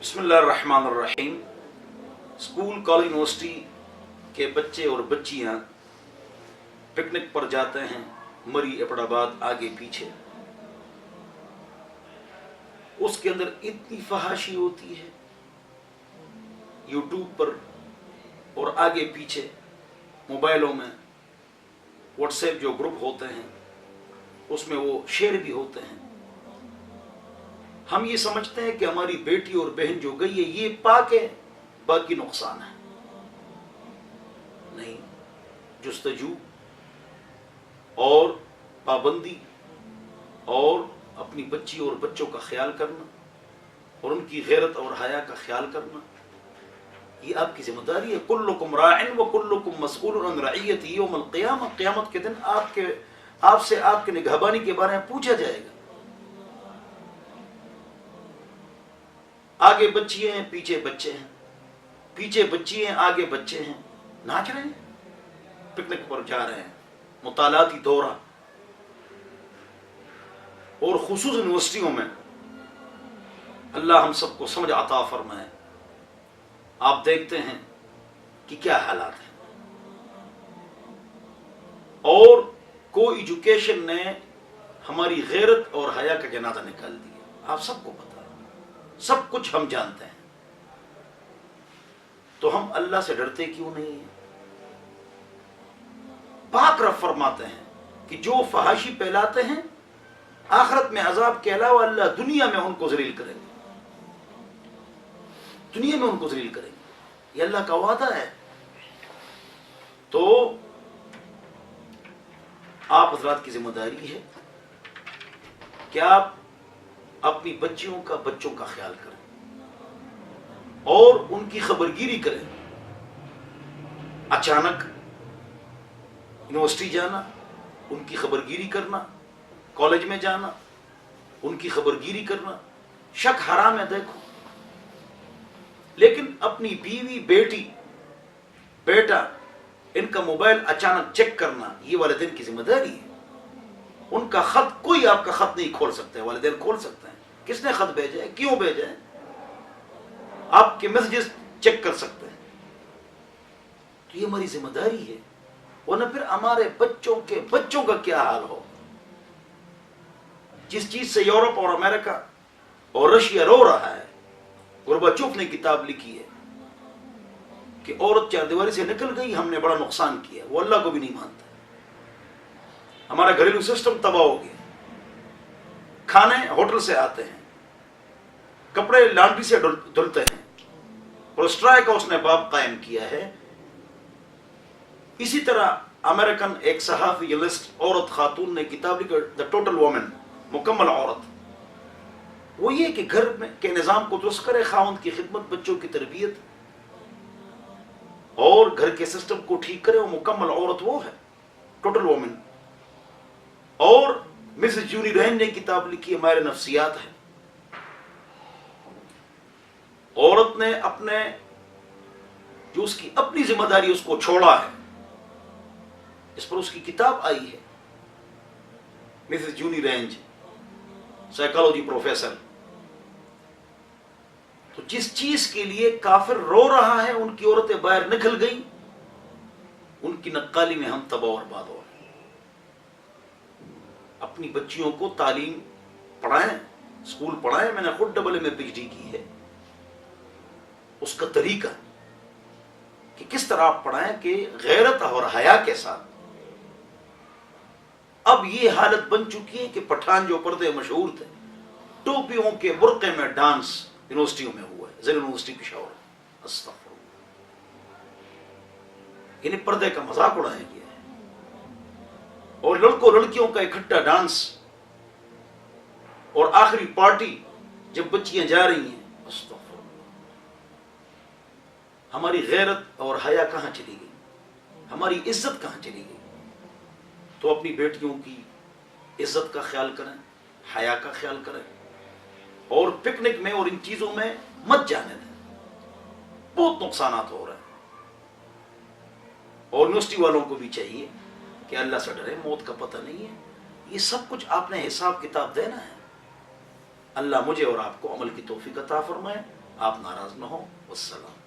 بسم اللہ الرحمن الرحیم۔ اسکول کالج یونیورسٹی کے بچے اور بچیاں پکنک پر جاتے ہیں، مری اپڑ آباد آگے پیچھے۔ اس کے اندر اتنی فحاشی ہوتی ہے یوٹیوب پر اور آگے پیچھے موبائلوں میں، واٹس ایپ جو گروپ ہوتے ہیں اس میں وہ شیئر بھی ہوتے ہیں۔ ہم یہ سمجھتے ہیں کہ ہماری بیٹی اور بہن جو گئی ہے یہ پاک ہے، باقی نقصان ہے۔ نہیں، جستجو اور پابندی اور اپنی بچی اور بچوں کا خیال کرنا اور ان کی غیرت اور حیا کا خیال کرنا یہ آپ کی ذمہ داری ہے۔ کلکم راع وکلکم مسئول عن رعیتہ یوم القیامہ، قیامت کے دن آپ سے آپ کے نگہبانی کے بارے میں پوچھا جائے گا۔ آگے بچی ہیں، پیچھے بچے ہیں، پیچھے بچی ہیں، آگے بچے ہیں، ناچ رہے ہیں، پکنک پر جا رہے ہیں، مطالعاتی دورہ۔ اور خصوصاً یونیورسٹیوں میں اللہ ہم سب کو سمجھ عطا فرمائے، آپ دیکھتے ہیں کہ کیا حالات ہیں۔ اور کو ایجوکیشن نے ہماری غیرت اور حیا کا جنازہ نکال دیا، آپ سب کو پتہ ہے، سب کچھ ہم جانتے ہیں، تو ہم اللہ سے ڈرتے کیوں نہیں ہیں؟ پاک رب فرماتے ہیں کہ جو فحاشی پھیلاتے ہیں آخرت میں عذاب کے علاوہ اللہ دنیا میں ان کو ذلیل کریں گے، دنیا میں ان کو ذلیل کریں گے، یہ اللہ کا وعدہ ہے۔ تو آپ حضرات کی ذمہ داری ہے کہ آپ اپنی بچیوں کا بچوں کا خیال کریں اور ان کی خبرگیری کریں۔ اچانک یونیورسٹی جانا، ان کی خبرگیری کرنا، کالج میں جانا، ان کی خبرگیری کرنا شک حرام ہے، دیکھو۔ لیکن اپنی بیوی، بیٹی، بیٹا، ان کا موبائل اچانک چیک کرنا یہ والدین کی ذمہ داری ہے۔ ان کا خط کوئی آپ کا خط نہیں کھول سکتا ہے، والدین کھول سکتے ہیں۔ کس نے خط بھیجا ہے، کیوں بھیجا ہے، آپ کے میسجز چیک کر سکتے ہیں۔ تو یہ ہماری ذمہ داری ہے، ورنہ پھر ہمارے بچوں کے بچوں کا کیا حال ہو۔ جس چیز سے یورپ اور امریکہ اور رشیا رو رہا ہے، گورباچوف نے کتاب لکھی ہے کہ عورت چار دیواری سے نکل گئی، ہم نے بڑا نقصان کیا، وہ اللہ کو بھی نہیں مانتا۔ ہمارا گھریلو سسٹم تباہ ہو گیا، کھانے ہوٹل سے آتے ہیں، کپڑے لانڈری سے دھلتے ہیں، اور اسٹرائک کا اس نے باب قائم کیا ہے۔ اسی طرح امریکن ایک صحافی لسٹ عورت خاتون نے کتاب لکھی، دا ٹوٹل وومن، مکمل عورت۔ وہ یہ کہ گھر میں کے نظام کو درست کرے، خاوند کی خدمت، بچوں کی تربیت اور گھر کے سسٹم کو ٹھیک کرے، وہ مکمل عورت وہ ہے، ٹوٹل وومن۔ اور مسز جونی رین نے کتاب لکھی ہے، ماہر نفسیات ہے۔ عورت نے اپنے جو اس کی اپنی ذمہ داری اس کو چھوڑا ہے، اس پر اس کی کتاب آئی ہے، مسز جونی رینج، سائیکالوجی پروفیسر۔ تو جس چیز کے لیے کافر رو رہا ہے، ان کی عورتیں باہر نکل گئی، ان کی نقالی میں ہم تباہ و برباد ہو رہے ہیں۔ اپنی بچیوں کو تعلیم پڑھائیں، اسکول پڑھائیں۔ میں نے خود ڈبل میں پی ایچ ڈی کی ہے، اس کا طریقہ کہ کس طرح آپ پڑھائیں کہ غیرت اور حیا کے ساتھ۔ اب یہ حالت بن چکی ہے کہ پٹھان جو پردے مشہور تھے، ٹوپیوں کے برقعے میں ڈانس یونیورسٹیوں میں ہوا ہے، ضلع یونیورسٹی پشاور۔ استغفر اللہ، یعنی پردے کا مذاق اڑایا گیا ہے، اور لڑکوں لڑکیوں کا اکٹھا ڈانس، اور آخری پارٹی جب بچیاں جا رہی ہیں۔ استغفر اللہ، ہماری غیرت اور حیا کہاں چلی گئی، ہماری عزت کہاں چلی گئی؟ تو اپنی بیٹیوں کی عزت کا خیال کریں، حیا کا خیال کریں، اور پکنک میں اور ان چیزوں میں مت جانے دیں، بہت نقصانات ہو رہے ہیں۔ اور یونیورسٹی والوں کو بھی چاہیے کہ اللہ سے ڈرے، موت کا پتہ نہیں ہے، یہ سب کچھ آپ نے حساب کتاب دینا ہے۔ اللہ مجھے اور آپ کو عمل کی توفیق عطا فرمائے۔ آپ ناراض نہ ہو. والسلام.